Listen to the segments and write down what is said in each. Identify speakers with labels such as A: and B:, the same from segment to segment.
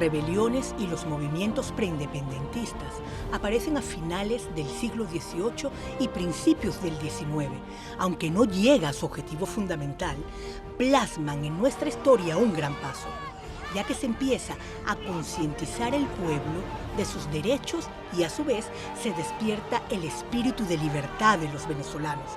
A: rebeliones y los movimientos preindependentistas aparecen a finales del siglo XVIII y principios del XIX, aunque no llega a su objetivo fundamental, plasman en nuestra historia un gran paso, ya que se empieza a concientizar el pueblo de sus derechos y a su vez se despierta el espíritu de libertad de los venezolanos,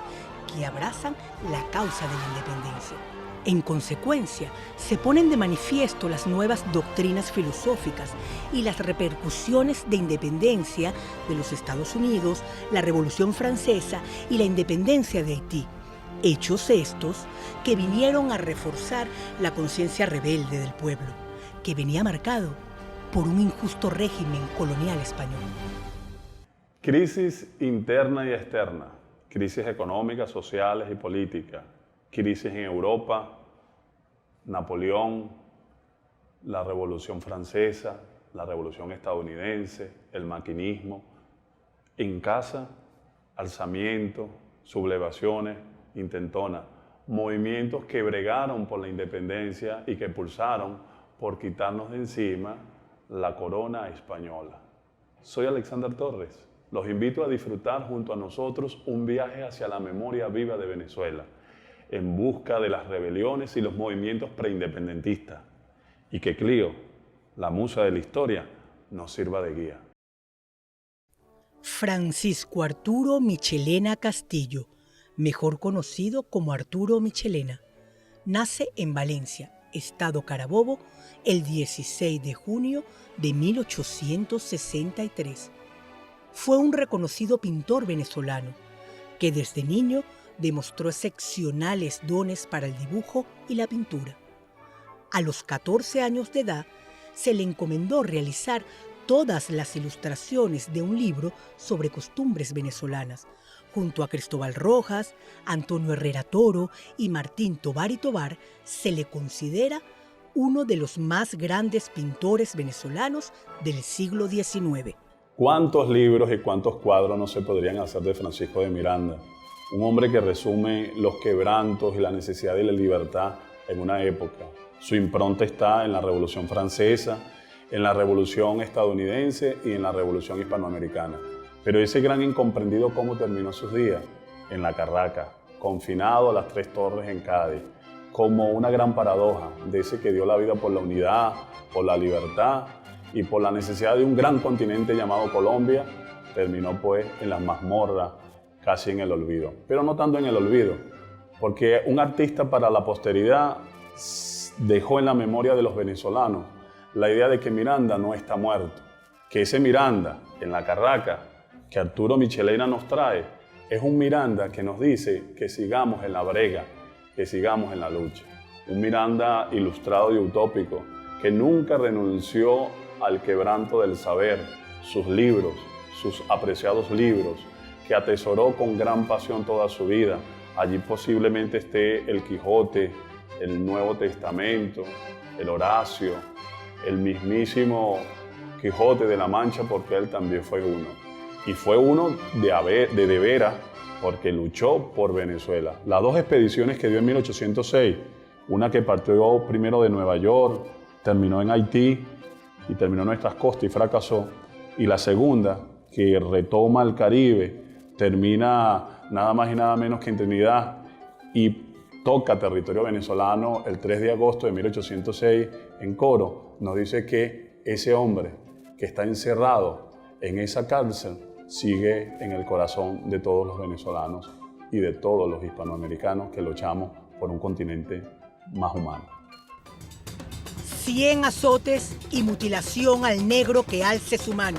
A: que abrazan la causa de la independencia. En consecuencia, se ponen de manifiesto las nuevas doctrinas filosóficas y las repercusiones de independencia de los Estados Unidos, la Revolución Francesa y la independencia de Haití. Hechos estos que vinieron a reforzar la conciencia rebelde del pueblo, que venía marcado por un injusto régimen colonial español.
B: Crisis interna y externa, crisis económicas, sociales y políticas, crisis en Europa, Napoleón, la Revolución Francesa, la Revolución Estadounidense, el maquinismo. En casa, alzamientos, sublevaciones, intentonas, movimientos que bregaron por la independencia y que pulsaron por quitarnos de encima la corona española. Soy Alexander Torres. Los invito a disfrutar junto a nosotros un viaje hacia la memoria viva de Venezuela, en busca de las rebeliones y los movimientos preindependentistas, y que Clio, la musa de la historia, nos sirva de guía.
A: Francisco Arturo Michelena Castillo, mejor conocido como Arturo Michelena, nace en Valencia, Estado Carabobo, el 16 de junio de 1863. Fue un reconocido pintor venezolano que desde niño demostró excepcionales dones para el dibujo y la pintura. A los 14 años de edad, se le encomendó realizar todas las ilustraciones de un libro sobre costumbres venezolanas, junto a Cristóbal Rojas, Antonio Herrera Toro y Martín Tovar y Tovar. Se le considera uno de los más grandes pintores venezolanos del siglo XIX.
B: ¿Cuántos libros y cuántos cuadros no se podrían hacer de Francisco de Miranda? Un hombre que resume los quebrantos y la necesidad de la libertad en una época. Su impronta está en la Revolución Francesa, en la Revolución Estadounidense y en la Revolución Hispanoamericana. Pero ese gran incomprendido, ¿cómo terminó sus días? En la Carraca, confinado a las Tres Torres en Cádiz, como una gran paradoja de ese que dio la vida por la unidad, por la libertad y por la necesidad de un gran continente llamado Colombia, terminó pues en las mazmorras, casi en el olvido. Pero no tanto en el olvido, porque un artista para la posteridad dejó en la memoria de los venezolanos la idea de que Miranda no está muerto, que ese Miranda en la Carraca que Arturo Michelena nos trae es un Miranda que nos dice que sigamos en la brega, que sigamos en la lucha. Un Miranda ilustrado y utópico que nunca renunció al quebranto del saber, sus libros, sus apreciados libros, que atesoró con gran pasión toda su vida. Allí posiblemente esté el Quijote, el Nuevo Testamento, el Horacio, el mismísimo Quijote de la Mancha, porque él también fue uno. Y fue uno de veras, porque luchó por Venezuela. Las dos expediciones que dio en 1806, una que partió primero de Nueva York, terminó en Haití y terminó en nuestras costas y fracasó, y la segunda, que retoma el Caribe, termina nada más y nada menos que en Trinidad y toca territorio venezolano el 3 de agosto de 1806 en Coro, nos dice que ese hombre que está encerrado en esa cárcel sigue en el corazón de todos los venezolanos y de todos los hispanoamericanos que luchamos por un continente más humano.
A: 100 azotes y mutilación al negro que alce su mano.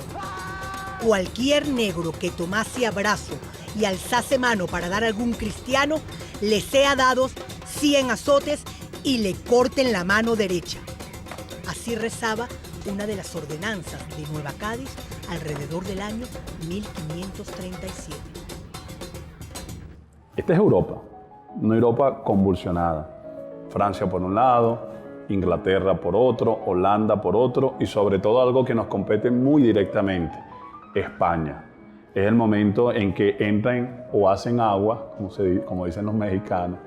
A: Cualquier negro que tomase abrazo y alzase mano para dar a algún cristiano, le sea dados 100 azotes y le corten la mano derecha. Así rezaba una de las ordenanzas de Nueva Cádiz alrededor del año 1537.
B: Esta es Europa, una Europa convulsionada. Francia por un lado, Inglaterra por otro, Holanda por otro y sobre todo algo que nos compete muy directamente, España. Es el momento en que entran o hacen agua, como dicen los mexicanos,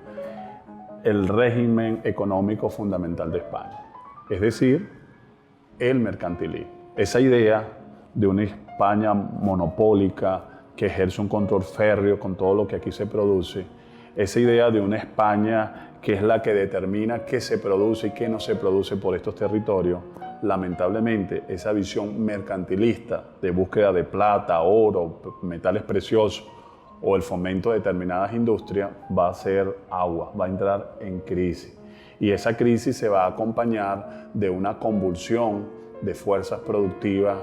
B: el régimen económico fundamental de España. Es decir, el mercantilismo. Esa idea de una España monopólica que ejerce un control férreo con todo lo que aquí se produce, esa idea de una España que es la que determina qué se produce y qué no se produce por estos territorios, lamentablemente esa visión mercantilista de búsqueda de plata, oro, metales preciosos o el fomento de determinadas industrias va a ser agua, va a entrar en crisis. Y esa crisis se va a acompañar de una convulsión de fuerzas productivas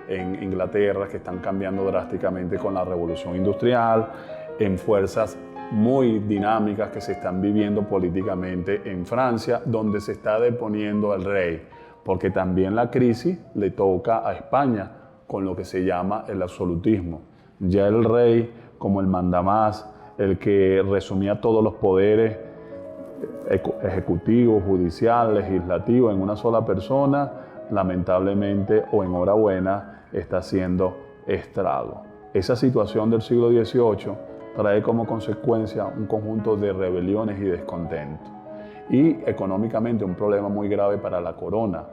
B: en Inglaterra que están cambiando drásticamente con la revolución industrial, en fuerzas muy dinámicas que se están viviendo políticamente en Francia, donde se está deponiendo el rey, porque también la crisis le toca a España con lo que se llama el absolutismo. Ya el rey, como el mandamás, el que resumía todos los poderes ejecutivo, judicial, legislativo en una sola persona, lamentablemente o enhorabuena, está haciendo estrago. Esa situación del siglo XVIII trae como consecuencia un conjunto de rebeliones y descontentos. Y económicamente un problema muy grave para la corona,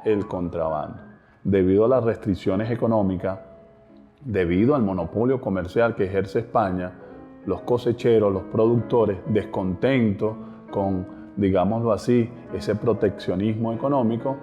B: el contrabando. Debido a las restricciones económicas, debido al monopolio comercial que ejerce España, los cosecheros, los productores, descontentos con, digámoslo así, ese proteccionismo económico,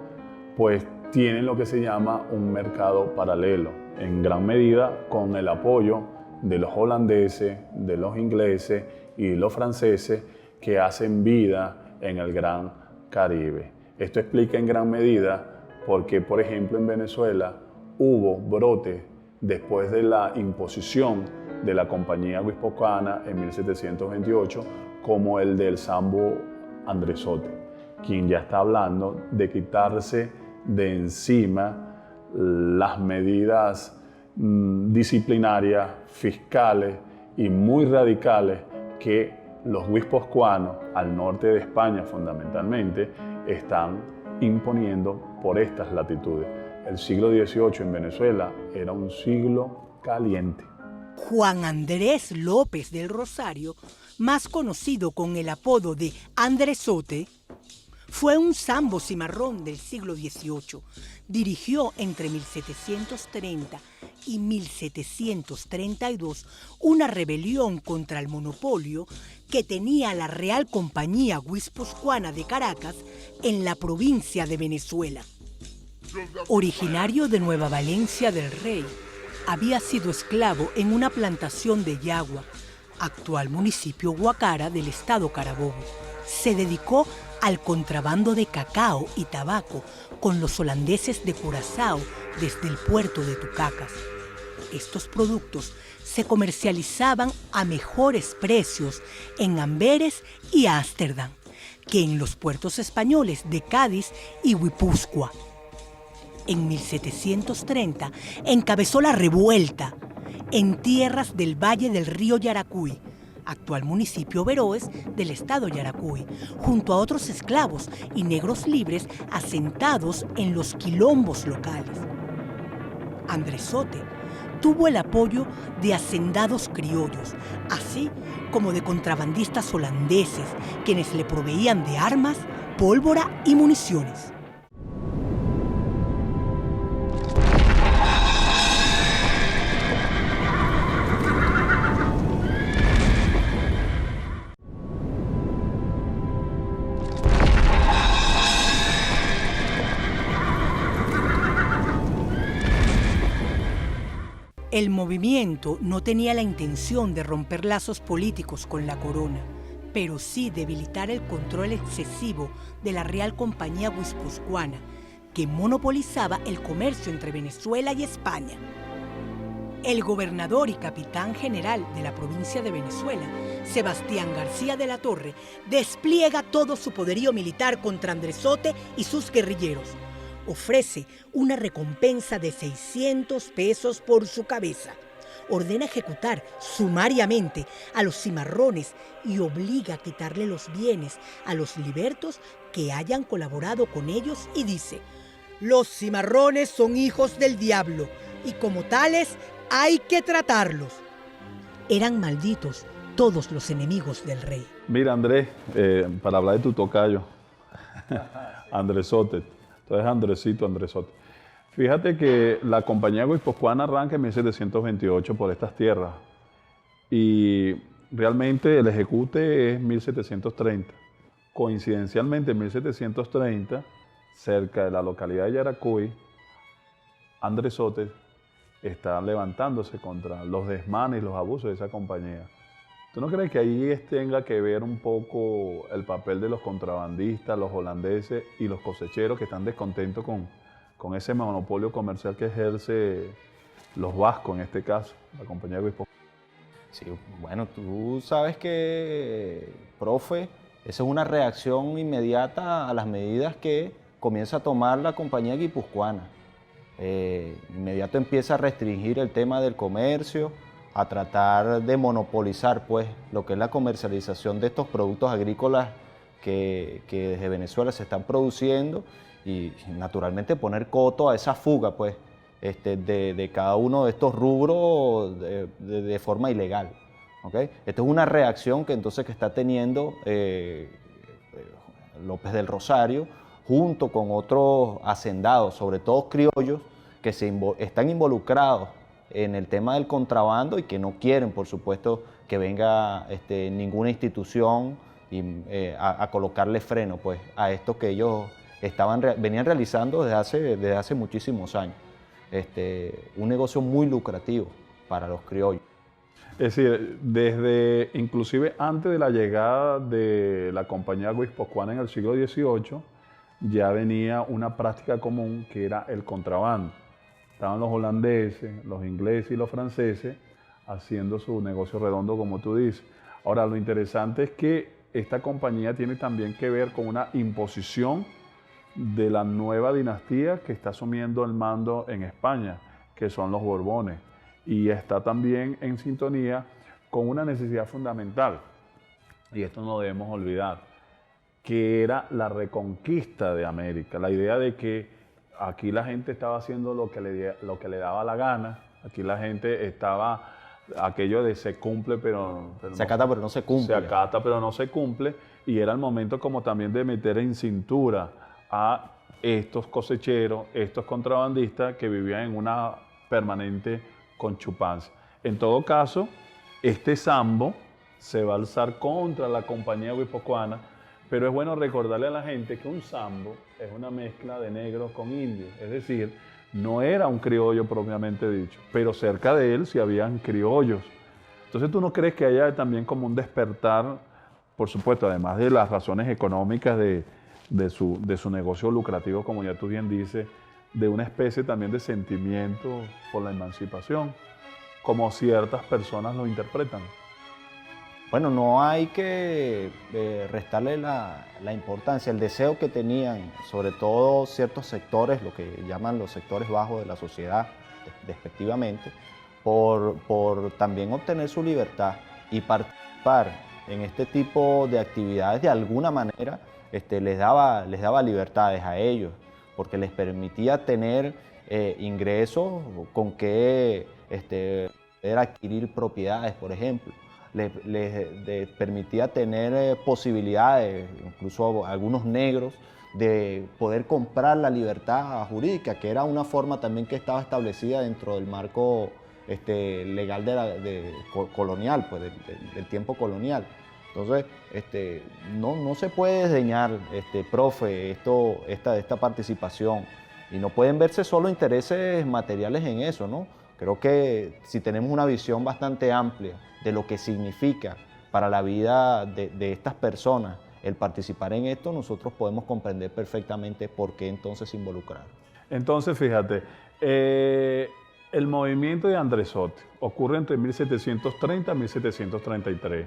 B: pues tienen lo que se llama un mercado paralelo, en gran medida con el apoyo de los holandeses, de los ingleses y los franceses que hacen vida en el Gran Caribe. Esto explica en gran medida porque, por ejemplo, en Venezuela hubo brotes después de la imposición de la Compañía Guipuzcoana en 1728, como el del Sambo Andresotti, quien ya está hablando de quitarse de encima las medidas disciplinarias, fiscales y muy radicales que los guipuzcoanos, al norte de España fundamentalmente, están imponiendo por estas latitudes. El siglo XVIII en Venezuela era un siglo caliente.
A: Juan Andrés López del Rosario, más conocido con el apodo de Andresote, fue un sambo cimarrón del siglo XVIII. Dirigió entre 1730 y 1732 una rebelión contra el monopolio que tenía la Real Compañía Guipuzcoana de Caracas en la provincia de Venezuela. Originario de Nueva Valencia del Rey, había sido esclavo en una plantación de Yagua, actual municipio Guacara del estado Carabobo. Se dedicó al contrabando de cacao y tabaco con los holandeses de Curazao desde el puerto de Tucacas. Estos productos se comercializaban a mejores precios en Amberes y Ámsterdam que en los puertos españoles de Cádiz y Guipúzcoa. En 1730 encabezó la revuelta en tierras del valle del río Yaracuy, actual municipio Veroes del estado Yaracuy, junto a otros esclavos y negros libres asentados en los quilombos locales. Andresote tuvo el apoyo de hacendados criollos, así como de contrabandistas holandeses, quienes le proveían de armas, pólvora y municiones. El movimiento no tenía la intención de romper lazos políticos con la corona, pero sí debilitar el control excesivo de la Real Compañía Guipuzcoana, que monopolizaba el comercio entre Venezuela y España. El gobernador y capitán general de la provincia de Venezuela, Sebastián García de la Torre, despliega todo su poderío militar contra Andresote y sus guerrilleros. Ofrece una recompensa de 600 pesos por su cabeza. Ordena ejecutar sumariamente a los cimarrones y obliga a quitarle los bienes a los libertos que hayan colaborado con ellos y dice: los cimarrones son hijos del diablo y como tales hay que tratarlos. Eran malditos todos los enemigos del rey.
B: Mira, Andrés, para hablar de tu tocayo, Andresote. Entonces, Andresito, Andresote. Fíjate que la compañía guipuzcoana arranca en 1728 por estas tierras y realmente el ejecute es 1730. Coincidencialmente en 1730, cerca de la localidad de Yaracuy, Andresotti está levantándose contra los desmanes y los abusos de esa compañía. ¿Tú no crees que ahí tenga que ver un poco el papel de los contrabandistas, los holandeses y los cosecheros que están descontentos con ese monopolio comercial que ejerce los vascos, en este caso, la compañía Guipuzcoana?
C: Sí, bueno, tú sabes que, profe, esa es una reacción inmediata a las medidas que comienza a tomar la compañía guipuzcoana. Inmediato empieza a restringir el tema del comercio, a tratar de monopolizar pues lo que es la comercialización de estos productos agrícolas que desde Venezuela se están produciendo y naturalmente poner coto a esa fuga pues de cada uno de estos rubros de forma ilegal. ¿Okay? Esto es una reacción que entonces que está teniendo López del Rosario junto con otros hacendados, sobre todo criollos, que están involucrados en el tema del contrabando y que no quieren, por supuesto, que venga ninguna institución a colocarle freno pues, a esto que ellos venían realizando desde hace muchísimos años. Un negocio muy lucrativo para los criollos.
B: Es decir, desde inclusive antes de la llegada de la compañía guipuzcoana en el siglo XVIII, ya venía una práctica común que era el contrabando. Estaban los holandeses, los ingleses y los franceses haciendo su negocio redondo, como tú dices. Ahora, lo interesante es que esta compañía tiene también que ver con una imposición de la nueva dinastía que está asumiendo el mando en España, que son los Borbones. Y está también en sintonía con una necesidad fundamental, y esto no debemos olvidar, que era la reconquista de América, la idea de que aquí la gente estaba haciendo lo que le daba la gana, aquí la gente estaba, aquello de se cumple pero
C: se acata pero no se cumple.
B: Se acata pero no se cumple, y era el momento como también de meter en cintura a estos cosecheros, estos contrabandistas que vivían en una permanente conchupancia. En todo caso, este sambo se va a alzar contra la compañía guipuzcoana, pero es bueno recordarle a la gente que un sambo es una mezcla de negros con indios, es decir, no era un criollo propiamente dicho, pero cerca de él sí habían criollos. Entonces, ¿tú no crees que haya también como un despertar, por supuesto, además de las razones económicas de su negocio lucrativo, como ya tú bien dices, de una especie también de sentimiento por la emancipación, como ciertas personas lo interpretan?
C: Bueno, no hay que restarle la importancia, el deseo que tenían, sobre todo ciertos sectores, lo que llaman los sectores bajos de la sociedad, despectivamente, por también obtener su libertad y participar en este tipo de actividades de alguna manera, les daba libertades a ellos, porque les permitía tener ingresos con que poder adquirir propiedades, por ejemplo. Les permitía tener posibilidades, incluso algunos negros, de poder comprar la libertad jurídica, que era una forma también que estaba establecida dentro del marco legal colonial, pues, del tiempo colonial. Entonces, no se puede desdeñar, profe, esta participación, y no pueden verse solo intereses materiales en eso, ¿no? Creo que si tenemos una visión bastante amplia de lo que significa para la vida de estas personas el participar en esto, nosotros podemos comprender perfectamente por qué entonces se involucraron.
B: Entonces, fíjate, el movimiento de Andresotti ocurre entre 1730 y 1733.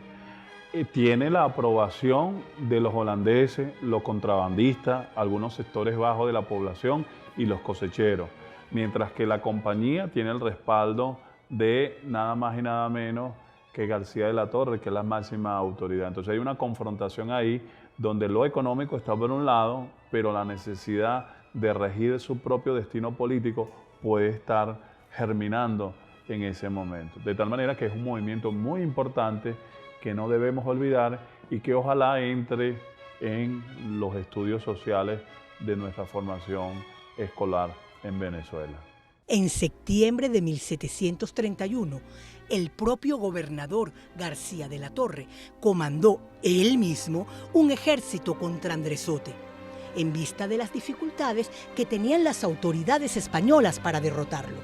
B: Tiene la aprobación de los holandeses, los contrabandistas, algunos sectores bajos de la población y los cosecheros, mientras que la compañía tiene el respaldo de nada más y nada menos que García de la Torre, que es la máxima autoridad. Entonces hay una confrontación ahí donde lo económico está por un lado, pero la necesidad de regir su propio destino político puede estar germinando en ese momento. De tal manera que es un movimiento muy importante que no debemos olvidar y que ojalá entre en los estudios sociales de nuestra formación escolar en Venezuela.
A: En septiembre de 1731, el propio gobernador García de la Torre comandó él mismo un ejército contra Andresote, en vista de las dificultades que tenían las autoridades españolas para derrotarlo.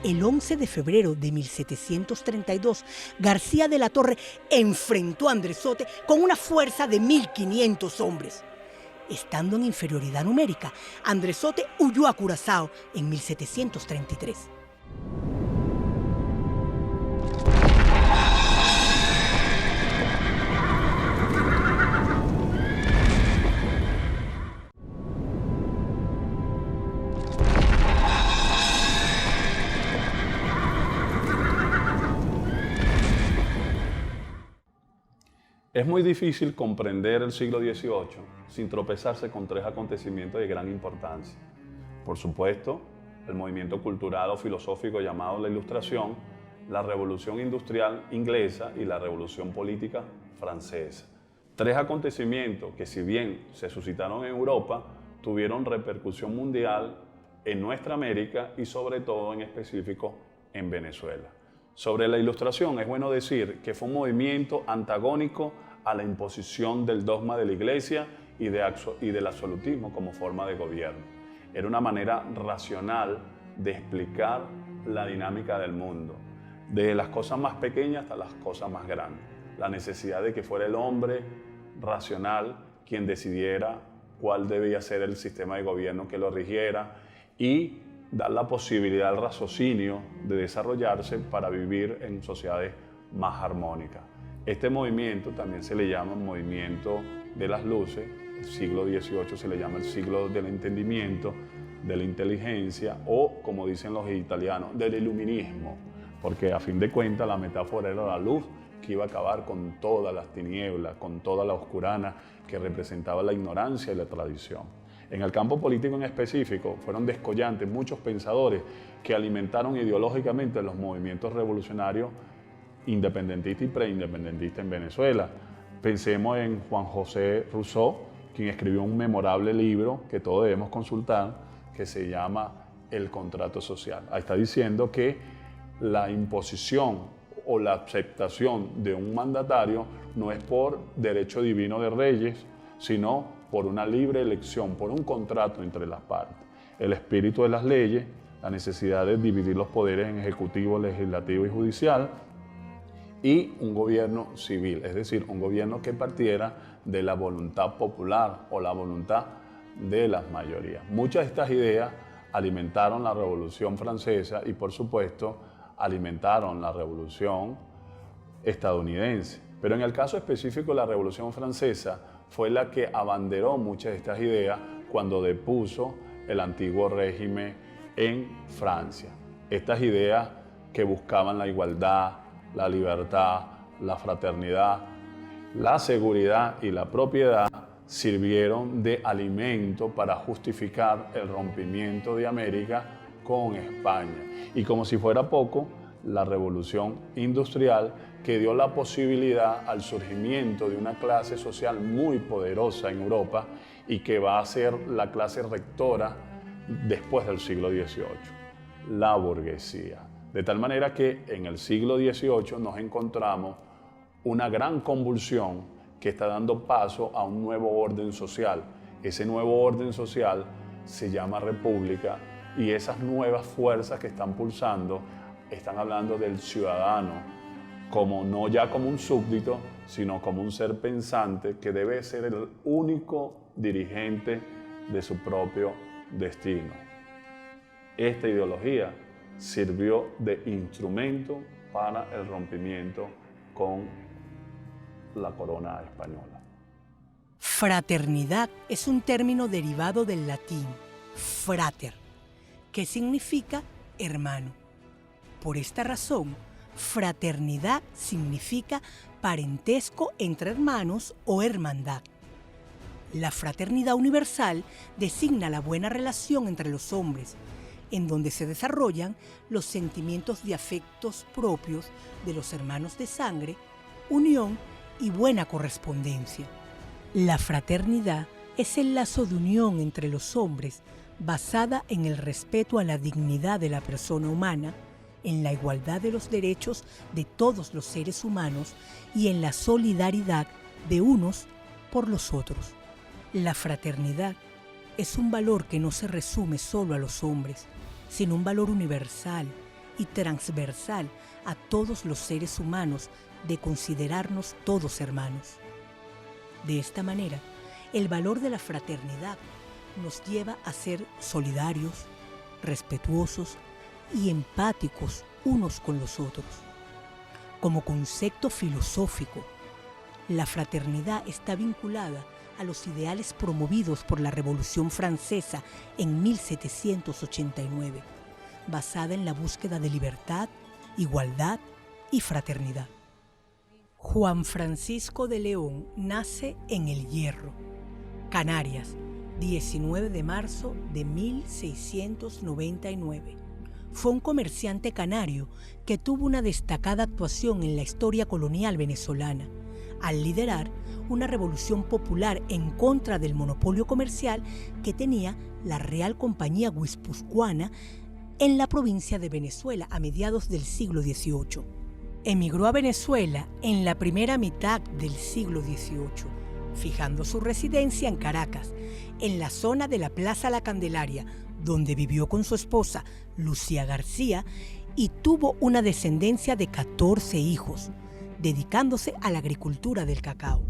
A: El 11 de febrero de 1732, García de la Torre enfrentó a Andresote con una fuerza de 1.500 hombres. Estando en inferioridad numérica, Andresote huyó a Curazao en 1733.
B: Es muy difícil comprender el siglo XVIII sin tropezarse con tres acontecimientos de gran importancia. Por supuesto, el movimiento cultural o filosófico llamado la Ilustración, la Revolución Industrial inglesa y la Revolución Política francesa. Tres acontecimientos que, si bien se suscitaron en Europa, tuvieron repercusión mundial en nuestra América y sobre todo en específico en Venezuela. Sobre la Ilustración es bueno decir que fue un movimiento antagónico a la imposición del dogma de la Iglesia y del absolutismo como forma de gobierno. Era una manera racional de explicar la dinámica del mundo, de las cosas más pequeñas hasta las cosas más grandes. La necesidad de que fuera el hombre racional quien decidiera cuál debía ser el sistema de gobierno que lo rigiera y dar la posibilidad al raciocinio de desarrollarse para vivir en sociedades más armónicas. Este movimiento también se le llama movimiento de las luces. El siglo XVIII se le llama el siglo del entendimiento, de la inteligencia o, como dicen los italianos, del iluminismo, porque a fin de cuentas la metáfora era la luz que iba a acabar con todas las tinieblas, con toda la oscurana que representaba la ignorancia y la tradición. En el campo político en específico, fueron descollantes muchos pensadores que alimentaron ideológicamente los movimientos revolucionarios independentistas y preindependentistas en Venezuela. Pensemos en Juan José Rousseau, quien escribió un memorable libro que todos debemos consultar, que se llama El Contrato Social. Ahí está diciendo que la imposición o la aceptación de un mandatario no es por derecho divino de reyes, sino por una libre elección, por un contrato entre las partes. El espíritu de las leyes, la necesidad de dividir los poderes en ejecutivo, legislativo y judicial, y un gobierno civil, es decir, un gobierno que partiera de la voluntad popular o la voluntad de las mayorías. Muchas de estas ideas alimentaron la Revolución Francesa y, por supuesto, alimentaron la Revolución estadounidense. Pero en el caso específico de la Revolución Francesa, fue la que abanderó muchas de estas ideas cuando depuso el antiguo régimen en Francia. Estas ideas que buscaban la igualdad, la libertad, la fraternidad, la seguridad y la propiedad sirvieron de alimento para justificar el rompimiento de América con España. Y como si fuera poco, la revolución industrial que dio la posibilidad al surgimiento de una clase social muy poderosa en Europa y que va a ser la clase rectora después del siglo XVIII, la burguesía. De tal manera que en el siglo XVIII nos encontramos una gran convulsión que está dando paso a un nuevo orden social. Ese nuevo orden social se llama república y esas nuevas fuerzas que están pulsando están hablando del ciudadano, como no ya como un súbdito, sino como un ser pensante que debe ser el único dirigente de su propio destino. Esta ideología sirvió de instrumento para el rompimiento con la corona española.
A: Fraternidad es un término derivado del latín frater, que significa hermano. Por esta razón, fraternidad significa parentesco entre hermanos o hermandad. La fraternidad universal designa la buena relación entre los hombres, en donde se desarrollan los sentimientos de afectos propios de los hermanos de sangre, unión y buena correspondencia. La fraternidad es el lazo de unión entre los hombres basada en el respeto a la dignidad de la persona humana, en la igualdad de los derechos de todos los seres humanos y en la solidaridad de unos por los otros. La fraternidad es un valor que no se resume solo a los hombres, sino un valor universal y transversal a todos los seres humanos de considerarnos todos hermanos. De esta manera, el valor de la fraternidad nos lleva a ser solidarios, respetuosos y empáticos unos con los otros. Como concepto filosófico, la fraternidad está vinculada a los ideales promovidos por la Revolución Francesa en 1789, basada en la búsqueda de libertad, igualdad y fraternidad. Juan Francisco de León nace en El Hierro, Canarias, 19 de marzo de 1699. Fue un comerciante canario que tuvo una destacada actuación en la historia colonial venezolana, al liderar una revolución popular en contra del monopolio comercial que tenía la Real Compañía Guipuzcoana en la provincia de Venezuela a mediados del siglo XVIII. Emigró a Venezuela en la primera mitad del siglo XVIII, fijando su residencia en Caracas, en la zona de la Plaza La Candelaria, donde vivió con su esposa Lucía García y tuvo una descendencia de 14 hijos, dedicándose a la agricultura del cacao.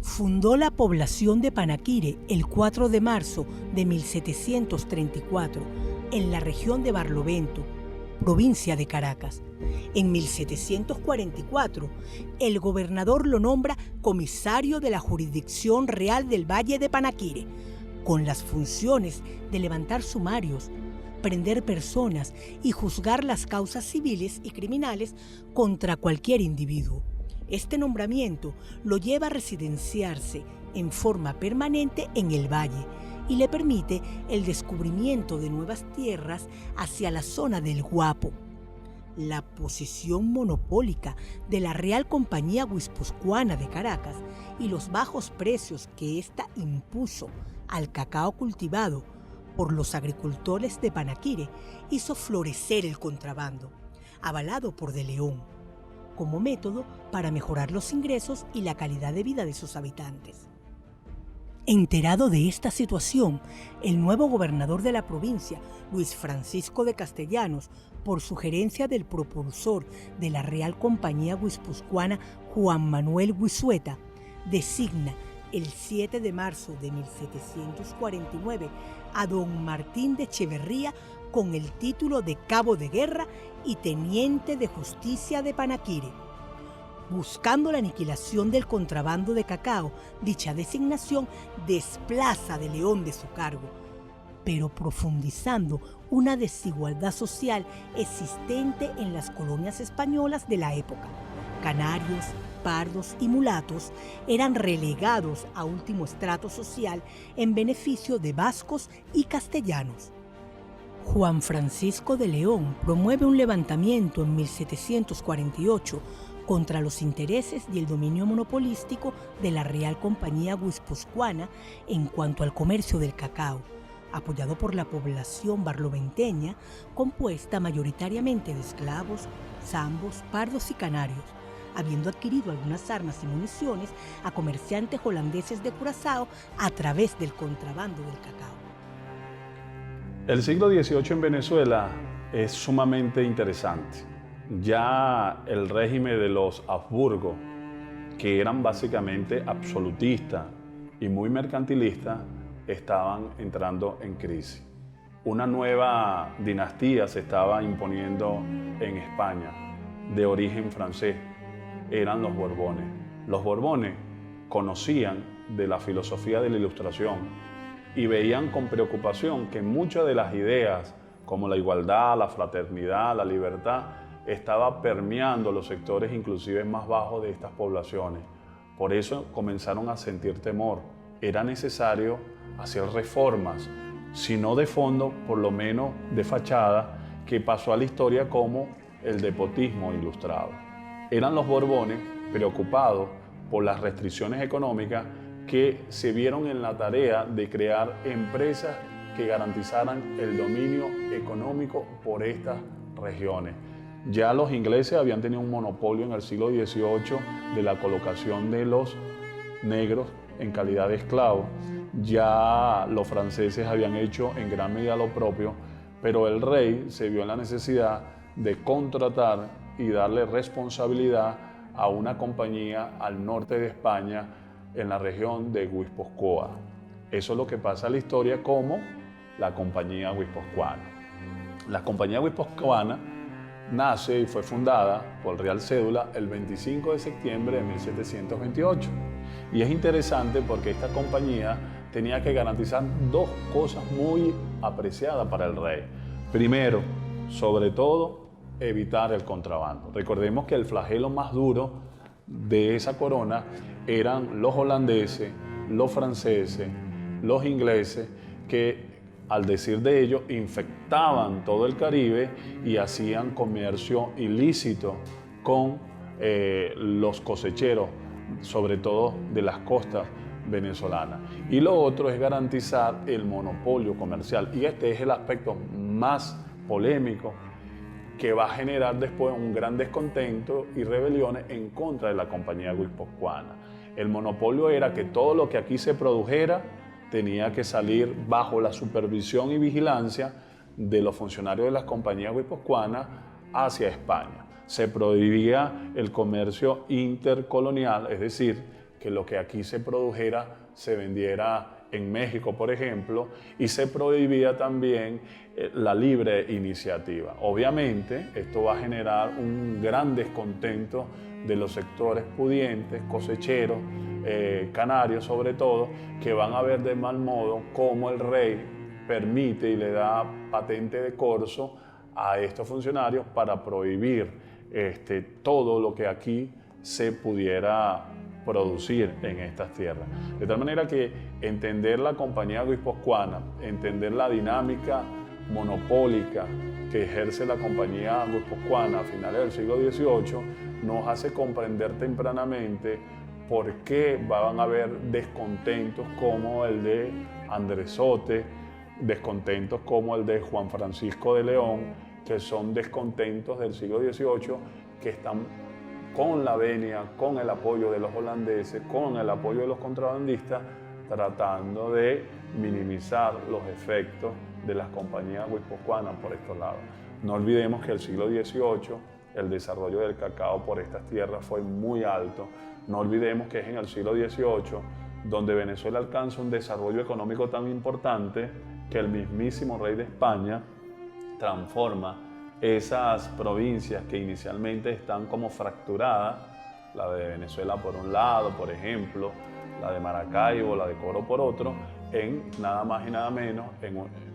A: Fundó la población de Panaquire el 4 de marzo de 1734 en la región de Barlovento, provincia de Caracas. En 1744, el gobernador lo nombra comisario de la jurisdicción real del Valle de Panaquire, con las funciones de levantar sumarios, prender personas y juzgar las causas civiles y criminales contra cualquier individuo. Este nombramiento lo lleva a residenciarse en forma permanente en el valle y le permite el descubrimiento de nuevas tierras hacia la zona del Guapo. La posición monopólica de la Real Compañía Guipuzcoana de Caracas y los bajos precios que ésta impuso al cacao cultivado por los agricultores de Panaquire hizo florecer el contrabando, avalado por De León, como método para mejorar los ingresos y la calidad de vida de sus habitantes. Enterado de esta situación, el nuevo gobernador de la provincia, Luis Francisco de Castellanos, por sugerencia del propulsor de la Real Compañía Guipuzcoana, Juan Manuel Guizueta, designa el 7 de marzo de 1749 a don Martín de Echeverría con el título de cabo de guerra y teniente de justicia de Panaquire. Buscando la aniquilación del contrabando de cacao, dicha designación desplaza a De León de su cargo, pero profundizando una desigualdad social existente en las colonias españolas de la época. Canarios, pardos y mulatos eran relegados a último estrato social en beneficio de vascos y castellanos. Juan Francisco de León promueve un levantamiento en 1748 contra los intereses y el dominio monopolístico de la Real Compañía Guipuzcoana en cuanto al comercio del cacao, apoyado por la población barloventeña, compuesta mayoritariamente de esclavos, zambos, pardos y canarios, habiendo adquirido algunas armas y municiones a comerciantes holandeses de Curazao a través del contrabando del cacao.
B: El siglo XVIII en Venezuela es sumamente interesante. Ya el régimen de los Habsburgo, que eran básicamente absolutistas y muy mercantilistas, estaban entrando en crisis. Una nueva dinastía se estaba imponiendo en España, de origen francés. Eran los Borbones. Los Borbones conocían de la filosofía de la Ilustración y veían con preocupación que muchas de las ideas, como la igualdad, la fraternidad, la libertad, estaba permeando los sectores inclusive más bajos de estas poblaciones. Por eso comenzaron a sentir temor. Era necesario hacer reformas, si no de fondo, por lo menos de fachada, que pasó a la historia como el despotismo ilustrado. Eran los Borbones preocupados por las restricciones económicas que se vieron en la tarea de crear empresas que garantizaran el dominio económico por estas regiones. Ya los ingleses habían tenido un monopolio en el siglo XVIII de la colocación de los negros en calidad de esclavos. Ya los franceses habían hecho en gran medida lo propio, pero el rey se vio en la necesidad de contratar y darle responsabilidad a una compañía al norte de España, en la región de Guipúzcoa. Eso es lo que pasa en la historia como la Compañía Guipuzcoana. La Compañía Guipuzcoana nace y fue fundada por Real Cédula el 25 de septiembre de 1728. Y es interesante porque esta compañía tenía que garantizar dos cosas muy apreciadas para el rey. Primero, sobre todo, evitar el contrabando. Recordemos que el flagelo más duro de esa corona eran los holandeses, los franceses, los ingleses, que al decir de ellos infectaban todo el Caribe y hacían comercio ilícito con los cosecheros, sobre todo de las costas venezolanas. Y lo otro es garantizar el monopolio comercial, y este es el aspecto más polémico que va a generar después un gran descontento y rebeliones en contra de la Compañía Guipuzcoana. El monopolio era que todo lo que aquí se produjera tenía que salir bajo la supervisión y vigilancia de los funcionarios de las compañías guipuzcoanas hacia España. Se prohibía el comercio intercolonial, es decir, que lo que aquí se produjera se vendiera en México, por ejemplo, y se prohibía también la libre iniciativa. Obviamente, esto va a generar un gran descontento de los sectores pudientes, cosecheros, canarios sobre todo, que van a ver de mal modo cómo el rey permite y le da patente de corso a estos funcionarios para prohibir todo lo que aquí se pudiera producir en estas tierras. De tal manera que entender la Compañía Guipuzcoana, entender la dinámica monopólica que ejerce la Compañía Guipuzcoana a finales del siglo XVIII, nos hace comprender tempranamente por qué van a haber descontentos como el de Andresote, descontentos como el de Juan Francisco de León, que son descontentos del siglo XVIII que están con la venia, con el apoyo de los holandeses, con el apoyo de los contrabandistas, tratando de minimizar los efectos de las compañías guipuzcoanas por estos lados. No olvidemos que el siglo XVIII, el desarrollo del cacao por estas tierras fue muy alto. No olvidemos que es en el siglo XVIII donde Venezuela alcanza un desarrollo económico tan importante que el mismísimo rey de España transforma esas provincias que inicialmente están como fracturadas, la de Venezuela por un lado, por ejemplo, la de Maracaibo, la de Coro por otro, en nada más y nada menos,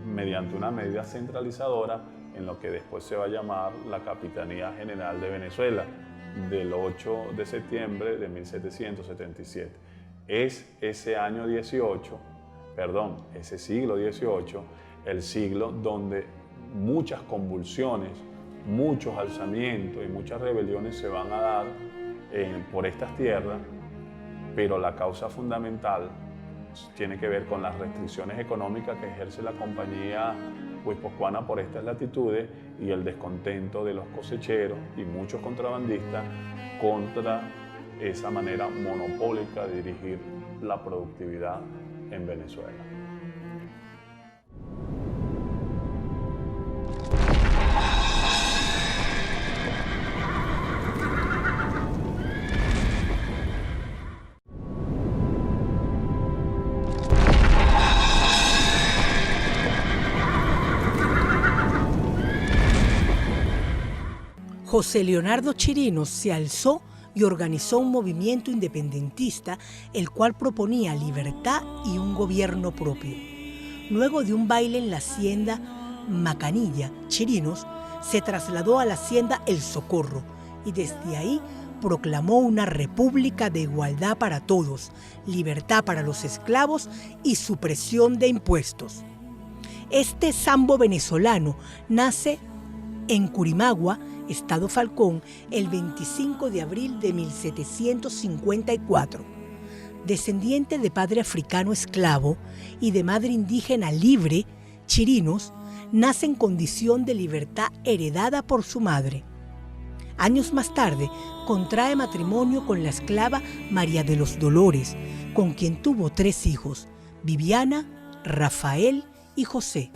B: mediante una medida centralizadora en lo que después se va a llamar la Capitanía General de Venezuela, del 8 de septiembre de 1777. Es ese año 18, ese siglo XVIII, el siglo donde muchas convulsiones, muchos alzamientos y muchas rebeliones se van a dar por estas tierras, pero la causa fundamental tiene que ver con las restricciones económicas que ejerce la Compañía Guipuzcoana por estas latitudes y el descontento de los cosecheros y muchos contrabandistas contra esa manera monopólica de dirigir la productividad en Venezuela.
A: José Leonardo Chirinos se alzó y organizó un movimiento independentista, el cual proponía libertad y un gobierno propio. Luego de un baile en la hacienda Macanilla, Chirinos se trasladó a la hacienda El Socorro y desde ahí proclamó una república de igualdad para todos, libertad para los esclavos y supresión de impuestos. Este sambo venezolano nace en Curimagua, Estado Falcón, el 25 de abril de 1754. Descendiente de padre africano esclavo y de madre indígena libre, Chirinos nace en condición de libertad heredada por su madre. Años más tarde, contrae matrimonio con la esclava María de los Dolores, con quien tuvo 3 hijos, Viviana, Rafael y José.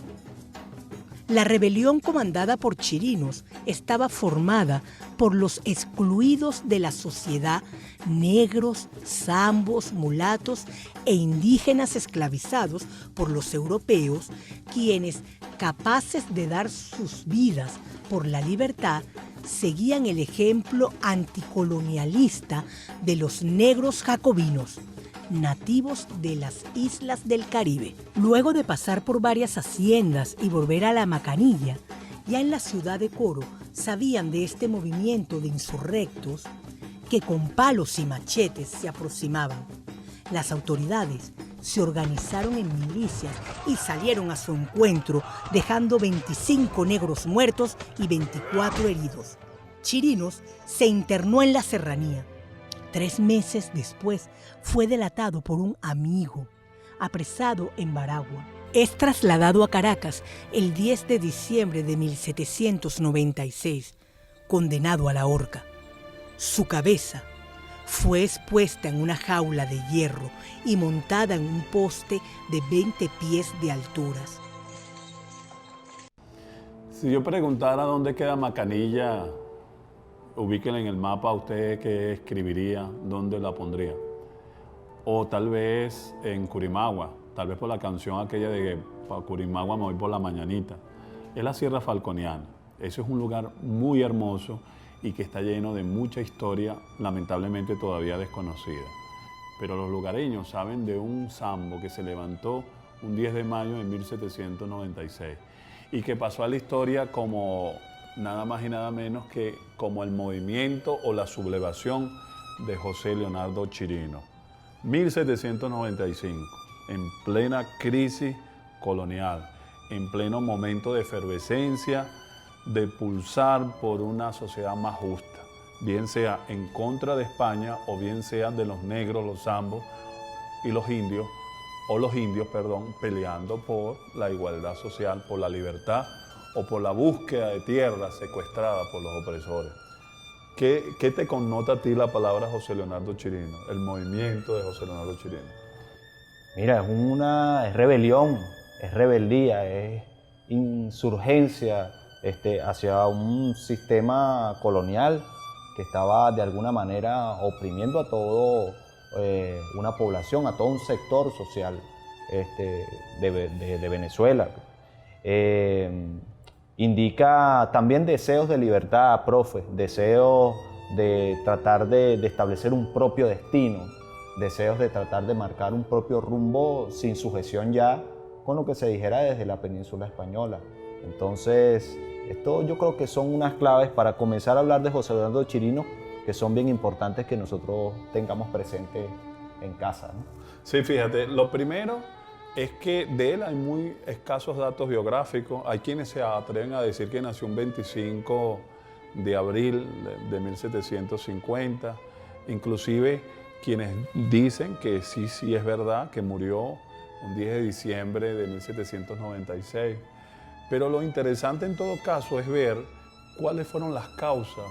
A: La rebelión comandada por Chirinos estaba formada por los excluidos de la sociedad, negros, zambos, mulatos e indígenas esclavizados por los europeos, quienes, capaces de dar sus vidas por la libertad, seguían el ejemplo anticolonialista de los negros jacobinos, nativos de las islas del Caribe. Luego de pasar por varias haciendas y volver a la Macanilla, ya en la ciudad de Coro sabían de este movimiento de insurrectos que con palos y machetes se aproximaban. Las autoridades se organizaron en milicias y salieron a su encuentro, dejando 25 negros muertos y 24 heridos. Chirinos se internó en la serranía. 3 meses después fue delatado por un amigo, apresado en Baragua. Es trasladado a Caracas el 10 de diciembre de 1796, condenado a la horca. Su cabeza fue expuesta en una jaula de hierro y montada en un poste de 20 pies de alturas.
B: Si yo preguntara dónde queda Macanilla, ubíquenla en el mapa, ¿usted qué escribiría? ¿Dónde la pondría? O tal vez en Curimagua, tal vez por la canción aquella de "Pa' Curimagua me voy por la mañanita". Es la Sierra Falconiana. Ese es un lugar muy hermoso y que está lleno de mucha historia, lamentablemente todavía desconocida. Pero los lugareños saben de un sambo que se levantó un 10 de mayo de 1796 y que pasó a la historia como nada más y nada menos que como el movimiento o la sublevación de José Leonardo Chirino. 1795, en plena crisis colonial, en pleno momento de efervescencia, de pulsar por una sociedad más justa, bien sea en contra de España o bien sea de los negros, los zambos y los indios, peleando por la igualdad social, por la libertad o por la búsqueda de tierra secuestrada por los opresores. ¿Qué te connota a ti la palabra José Leonardo Chirino, el movimiento de José Leonardo Chirino?
C: Mira, es rebelión, es rebeldía, es insurgencia hacia un sistema colonial que estaba de alguna manera oprimiendo a todo una población, a todo un sector social de Venezuela. Indica también deseos de libertad, profe, deseos de tratar de establecer un propio destino, deseos de tratar de marcar un propio rumbo sin sujeción ya con lo que se dijera desde la península española. Entonces, esto yo creo que son unas claves para comenzar a hablar de José Leonardo Chirino que son bien importantes que nosotros tengamos presente en casa, ¿no?
B: Sí, fíjate, lo primero es que de él hay muy escasos datos biográficos. Hay quienes se atreven a decir que nació un 25 de abril de 1750, inclusive quienes dicen que sí es verdad, que murió un 10 de diciembre de 1796. Pero lo interesante en todo caso es ver cuáles fueron las causas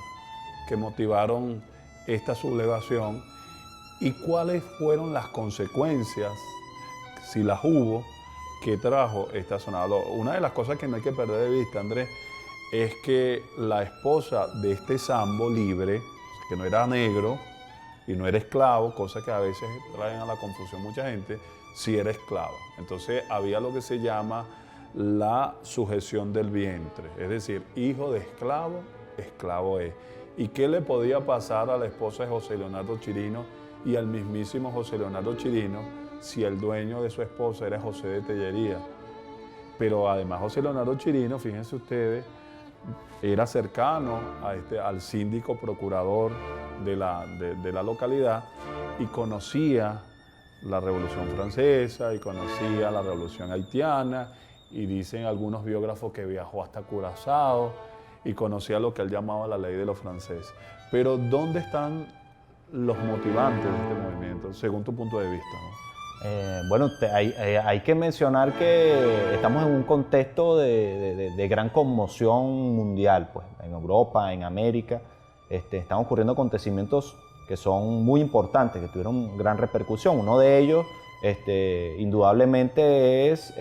B: que motivaron esta sublevación y cuáles fueron las consecuencias, si las hubo, que trajo esta zona. Una de las cosas que no hay que perder de vista, Andrés, es que la esposa de este sambo libre, que no era negro y no era esclavo, cosa que a veces traen a la confusión mucha gente, sí era esclava. Entonces había lo que se llama la sujeción del vientre, es decir, hijo de esclavo, esclavo es. ¿Y qué le podía pasar a la esposa de José Leonardo Chirino y al mismísimo José Leonardo Chirino si el dueño de su esposa era José de Tellería? Pero además José Leonardo Chirino, fíjense ustedes, era cercano al síndico procurador de la localidad y conocía la Revolución Francesa y conocía la Revolución Haitiana y dicen algunos biógrafos que viajó hasta Curazao y conocía lo que él llamaba la ley de los franceses. Pero ¿dónde están los motivantes de este movimiento, según tu punto de vista, ¿no?
C: Bueno, hay que mencionar que estamos en un contexto de gran conmoción mundial, pues, en Europa, en América. Están ocurriendo acontecimientos que son muy importantes, que tuvieron gran repercusión. Uno de ellos, indudablemente, es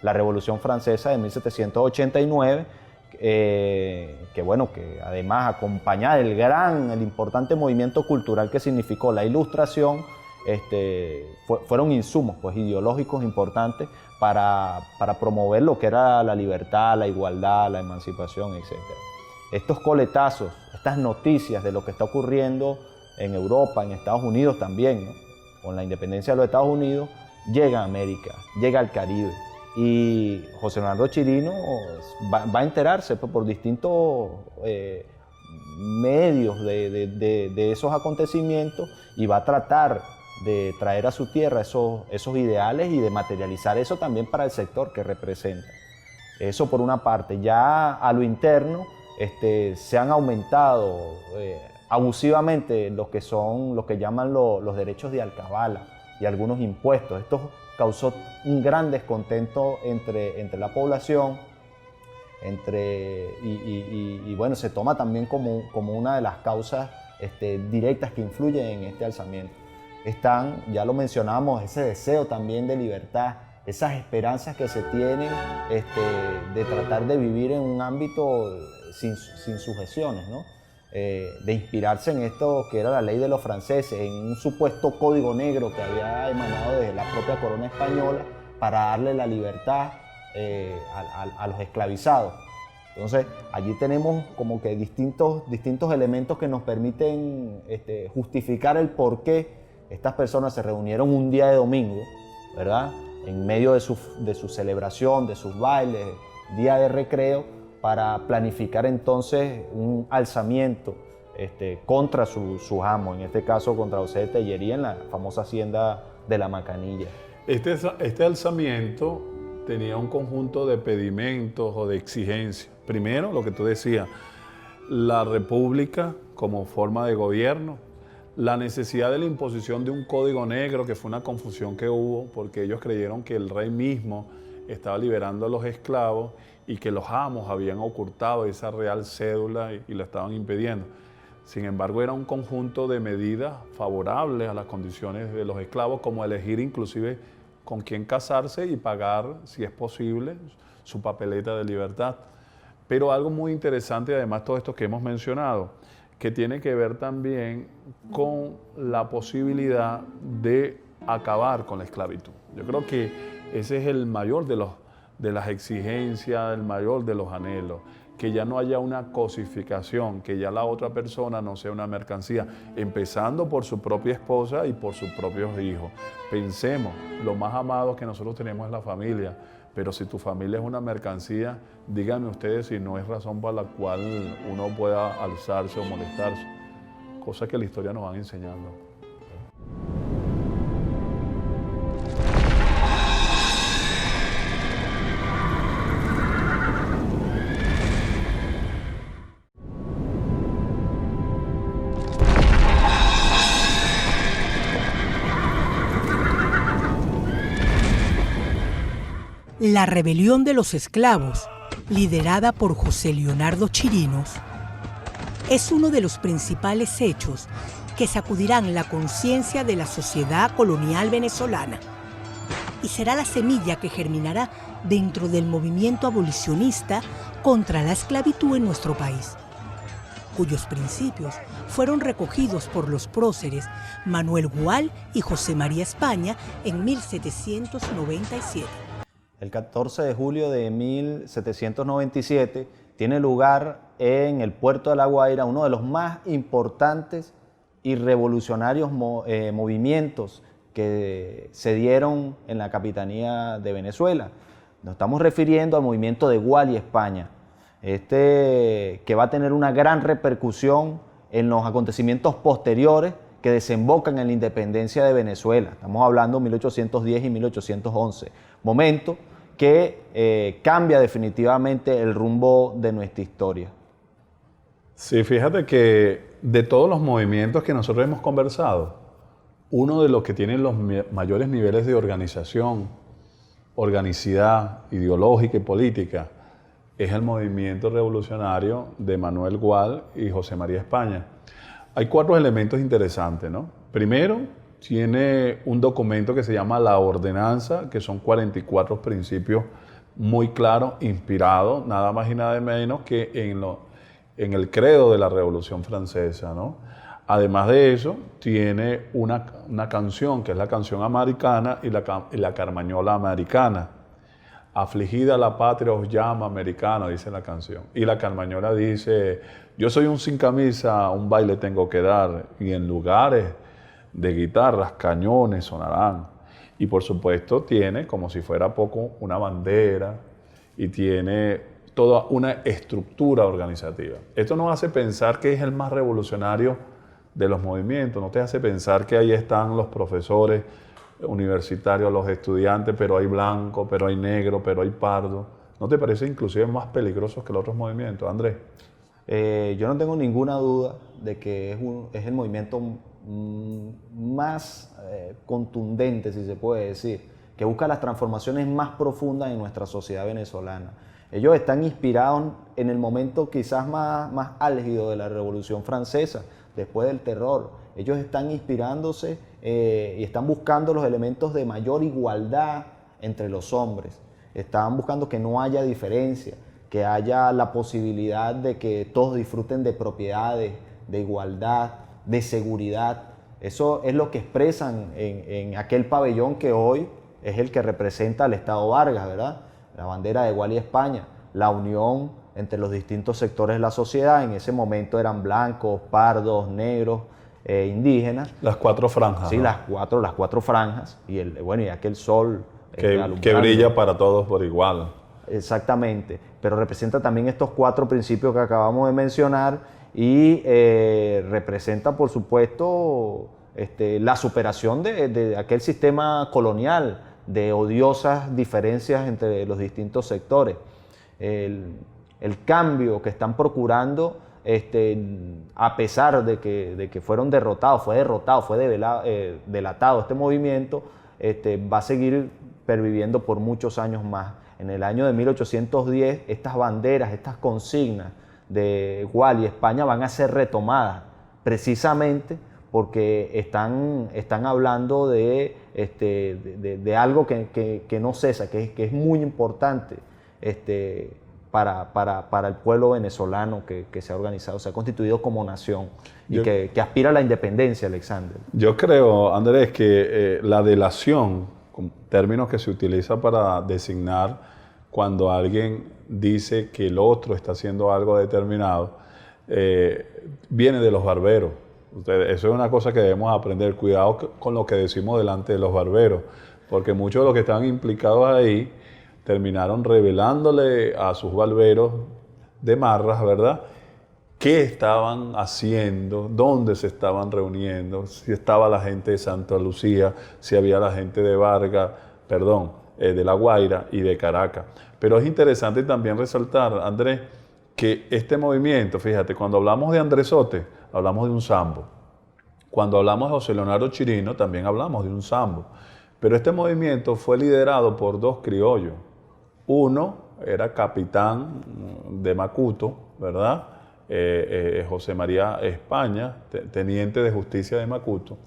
C: la Revolución Francesa de 1789, que además, acompañada del el importante movimiento cultural que significó la Ilustración, fueron insumos, pues, ideológicos importantes para promover lo que era la libertad, la igualdad, la emancipación, etc. Estos coletazos, estas noticias de lo que está ocurriendo en Europa, en Estados Unidos también, ¿no? Con la independencia de los Estados Unidos, llega a América, llega al Caribe. Y José Leonardo Chirino va a enterarse, pues, por distintos medios de esos acontecimientos, y va a tratar de traer a su tierra esos ideales y de materializar eso también para el sector que representa. Eso por una parte. Ya a lo interno se han aumentado abusivamente lo que llaman los derechos de alcabala y algunos impuestos. Esto causó un gran descontento entre la población, y bueno, se toma también como una de las causas directas que influyen en este alzamiento. Están, ya lo mencionamos, ese deseo también de libertad, esas esperanzas que se tienen de tratar de vivir en un ámbito sin sujeciones, ¿no? De inspirarse en esto que era la ley de los franceses, en un supuesto código negro que había emanado desde la propia corona española para darle la libertad a los esclavizados. Entonces, allí tenemos como que distintos elementos que nos permiten justificar el por qué estas personas se reunieron un día de domingo, ¿verdad?, en medio de su celebración, de sus bailes, día de recreo, para planificar entonces un alzamiento contra sus amos, en este caso contra José de Tellería, en la famosa hacienda de La Macanilla.
B: Este alzamiento tenía un conjunto de pedimentos o de exigencias. Primero, lo que tú decías, la república como forma de gobierno, la necesidad de la imposición de un código negro, que fue una confusión que hubo, porque ellos creyeron que el rey mismo estaba liberando a los esclavos y que los amos habían ocultado esa real cédula y lo estaban impidiendo. Sin embargo, era un conjunto de medidas favorables a las condiciones de los esclavos, como elegir inclusive con quién casarse y pagar, si es posible, su papeleta de libertad. Pero algo muy interesante, además, todo esto que hemos mencionado, que tiene que ver también con la posibilidad de acabar con la esclavitud. Yo creo que ese es el mayor de las exigencias, el mayor de los anhelos, que ya no haya una cosificación, que ya la otra persona no sea una mercancía, empezando por su propia esposa y por sus propios hijos. Pensemos, lo más amado que nosotros tenemos es la familia, pero si tu familia es una mercancía, díganme ustedes si no es razón para la cual uno pueda alzarse o molestarse, cosas que la historia nos va enseñando.
A: La rebelión de los esclavos, liderada por José Leonardo Chirinos, es uno de los principales hechos que sacudirán la conciencia de la sociedad colonial venezolana y será la semilla que germinará dentro del movimiento abolicionista contra la esclavitud en nuestro país, cuyos principios fueron recogidos por los próceres Manuel Gual y José María España en 1797.
C: El 14 de julio de 1797 tiene lugar en el puerto de La Guaira uno de los más importantes y revolucionarios movimientos que se dieron en la capitanía de Venezuela. Nos estamos refiriendo al movimiento de Gual y España, que va a tener una gran repercusión en los acontecimientos posteriores que desembocan en la independencia de Venezuela. Estamos hablando de 1810 y 1811, momento que cambia definitivamente el rumbo de nuestra historia.
B: Sí, fíjate que de todos los movimientos que nosotros hemos conversado, uno de los que tienen los mayores niveles de organización, organicidad ideológica y política, es el movimiento revolucionario de Manuel Gual y José María España. Hay 4 elementos interesantes, ¿no? Primero, tiene un documento que se llama La Ordenanza, que son 44 principios muy claros, inspirados, nada más y nada menos que en el credo de la Revolución Francesa, ¿no? Además de eso, tiene una canción, que es la canción americana y la carmañola americana. Afligida la patria os llama americano, dice la canción. Y la carmañola dice, yo soy un sin camisa, un baile tengo que dar, y en lugares de guitarras, cañones sonarán. Y por supuesto tiene, como si fuera poco, una bandera y tiene toda una estructura organizativa. Esto nos hace pensar que es el más revolucionario de los movimientos, no te hace pensar que ahí están los profesores universitarios, los estudiantes, pero hay blanco, pero hay negro, pero hay pardo. ¿No te parece inclusive más peligrosos que los otros movimientos, Andrés?
C: Yo no tengo ninguna duda de que es el movimiento más contundente, si se puede decir, que busca las transformaciones más profundas en nuestra sociedad venezolana. Ellos están inspirados en el momento quizás más álgido de la Revolución Francesa, después del terror. Ellos están inspirándose y están buscando los elementos de mayor igualdad entre los hombres. Están buscando que no haya diferencia, que haya la posibilidad de que todos disfruten de propiedades, de igualdad, de seguridad. Eso es lo que expresan en aquel pabellón que hoy es el que representa al Estado Vargas, ¿verdad? La bandera de Gual y España, la unión entre los distintos sectores de la sociedad. En ese momento eran blancos, pardos, negros, indígenas.
B: Las 4 franjas.
C: Sí,
B: ¿no?
C: las cuatro franjas. Y aquel sol
B: que brilla para todos por igual.
C: Exactamente. Pero representa también estos 4 principios que acabamos de mencionar y representa, por supuesto, la superación de aquel sistema colonial, de odiosas diferencias entre los distintos sectores. El cambio que están procurando, a pesar de que fueron derrotados, fue delatado este movimiento, va a seguir perviviendo por muchos años más. En el año de 1810, estas banderas, estas consignas de Gual y España van a ser retomadas precisamente porque están hablando de algo que no cesa, que es muy importante para el pueblo venezolano que se ha organizado, se ha constituido como nación y que aspira a la independencia, Alexander.
B: Yo creo, Andrés, que la delación, términos que se utiliza para designar cuando alguien dice que el otro está haciendo algo determinado, viene de los barberos. Eso es una cosa que debemos aprender. Cuidado con lo que decimos delante de los barberos, porque muchos de los que estaban implicados ahí terminaron revelándole a sus barberos de marras, ¿verdad?, qué estaban haciendo, dónde se estaban reuniendo, si estaba la gente de Santa Lucía, si había la gente de Vargas, de La Guaira y de Caracas. Pero es interesante también resaltar, Andrés, que este movimiento, fíjate, cuando hablamos de Andresote, hablamos de un sambo. Cuando hablamos de José Leonardo Chirino, también hablamos de un sambo. Pero este movimiento fue liderado por 2 criollos. Uno era capitán de Macuto, ¿verdad? José María España, teniente de justicia de Macuto.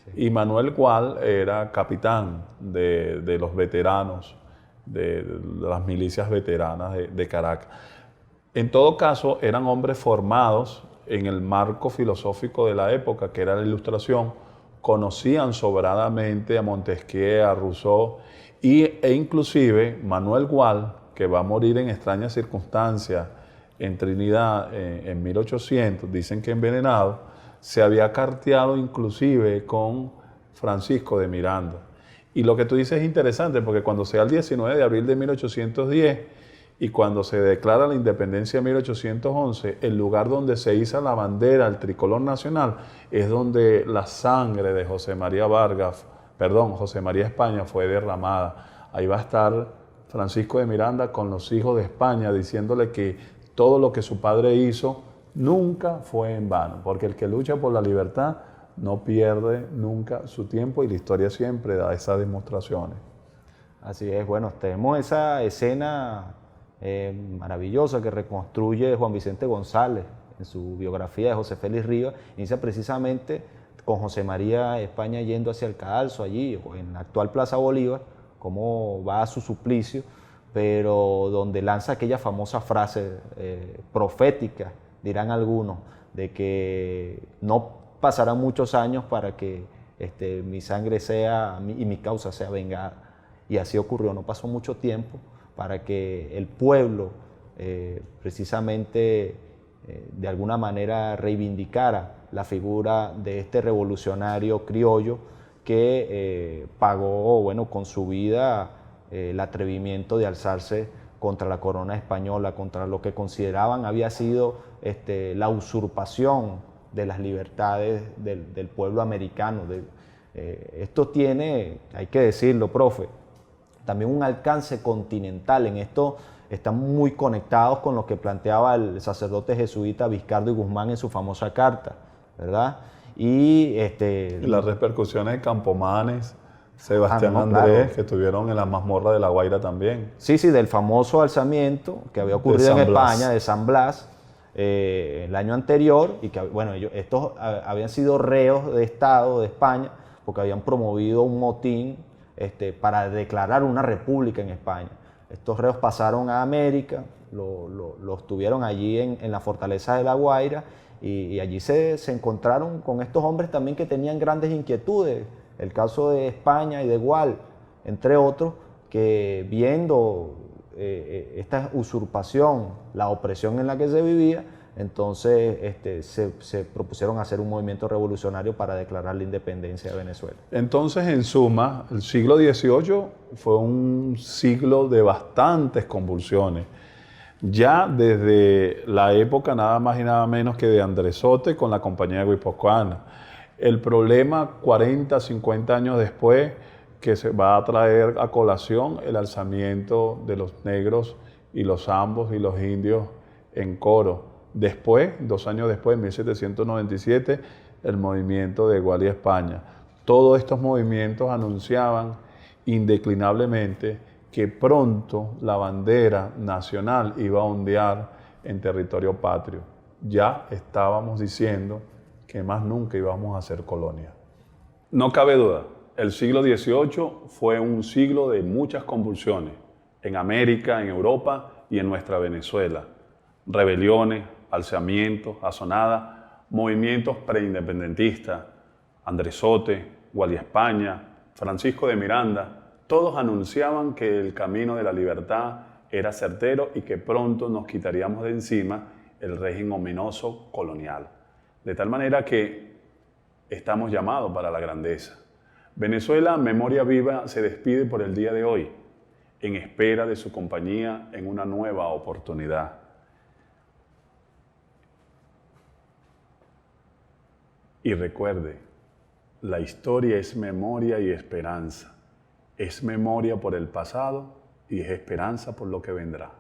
B: Sí. Y Manuel Gual era capitán de los veteranos, de las milicias veteranas de Caracas. En todo caso, eran hombres formados en el marco filosófico de la época, que era la Ilustración, conocían sobradamente a Montesquieu, a Rousseau, e inclusive Manuel Gual, que va a morir en extrañas circunstancias en Trinidad en 1800, dicen que envenenado, se había carteado inclusive con Francisco de Miranda. Y lo que tú dices es interesante, porque cuando sea el 19 de abril de 1810, y cuando se declara la independencia en 1811, el lugar donde se iza la bandera, el tricolor nacional, es donde la sangre de José María España fue derramada. Ahí va a estar Francisco de Miranda con los hijos de España diciéndole que todo lo que su padre hizo nunca fue en vano, porque el que lucha por la libertad no pierde nunca su tiempo y la historia siempre da esas demostraciones.
C: Así es, bueno, tenemos esa escena maravillosa que reconstruye Juan Vicente González en su biografía de José Félix Rivas. Inicia precisamente con José María España yendo hacia el Cadalso, allí en la actual Plaza Bolívar, cómo va a su suplicio, pero donde lanza aquella famosa frase profética, dirán algunos, de que no pasarán muchos años para que mi sangre sea y mi causa sea vengada. Y así ocurrió, no pasó mucho tiempo para que el pueblo precisamente de alguna manera reivindicara la figura de este revolucionario criollo que pagó, bueno, con su vida el atrevimiento de alzarse contra la corona española, contra lo que consideraban había sido la usurpación de las libertades del pueblo americano. Esto tiene, hay que decirlo, profe, también un alcance continental. En esto están muy conectados con lo que planteaba el sacerdote jesuita Vizcardo y Guzmán en su famosa carta, ¿verdad? Y
B: las repercusiones de Campomanes, Sebastián
C: no,
B: Andrés,
C: claro,
B: que estuvieron en la mazmorra de La Guaira también.
C: Sí, del famoso alzamiento que había ocurrido en España, de San Blas, el año anterior, y que, bueno, estos habían sido reos de Estado de España porque habían promovido un motín para declarar una república en España. Estos reos pasaron a América, los tuvieron allí en la fortaleza de La Guaira, y allí se encontraron con estos hombres también que tenían grandes inquietudes. El caso de España y de Gual, entre otros, que viendo esta usurpación, la opresión en la que se vivía, entonces se propusieron hacer un movimiento revolucionario para declarar la independencia de Venezuela.
B: Entonces, en suma, el siglo XVIII fue un siglo de bastantes convulsiones. Ya desde la época nada más y nada menos que de Andresote con la Compañía Guipuzcoana. El problema 40, 50 años después, que se va a traer a colación el alzamiento de los negros y los zambos y los indios en Coro. Después, 2 años después, en 1797, el movimiento de Gual y España. Todos estos movimientos anunciaban indeclinablemente que pronto la bandera nacional iba a ondear en territorio patrio. Ya estábamos diciendo que más nunca íbamos a ser colonia. No cabe duda, el siglo XVIII fue un siglo de muchas convulsiones en América, en Europa y en nuestra Venezuela. Rebeliones, alzamientos, azonadas, movimientos preindependentistas, Andresote, Gual y España, Francisco de Miranda, todos anunciaban que el camino de la libertad era certero y que pronto nos quitaríamos de encima el régimen ominoso colonial. De tal manera que estamos llamados para la grandeza. Venezuela, memoria viva, se despide por el día de hoy, en espera de su compañía en una nueva oportunidad. Y recuerde, la historia es memoria y esperanza. Es memoria por el pasado y es esperanza por lo que vendrá.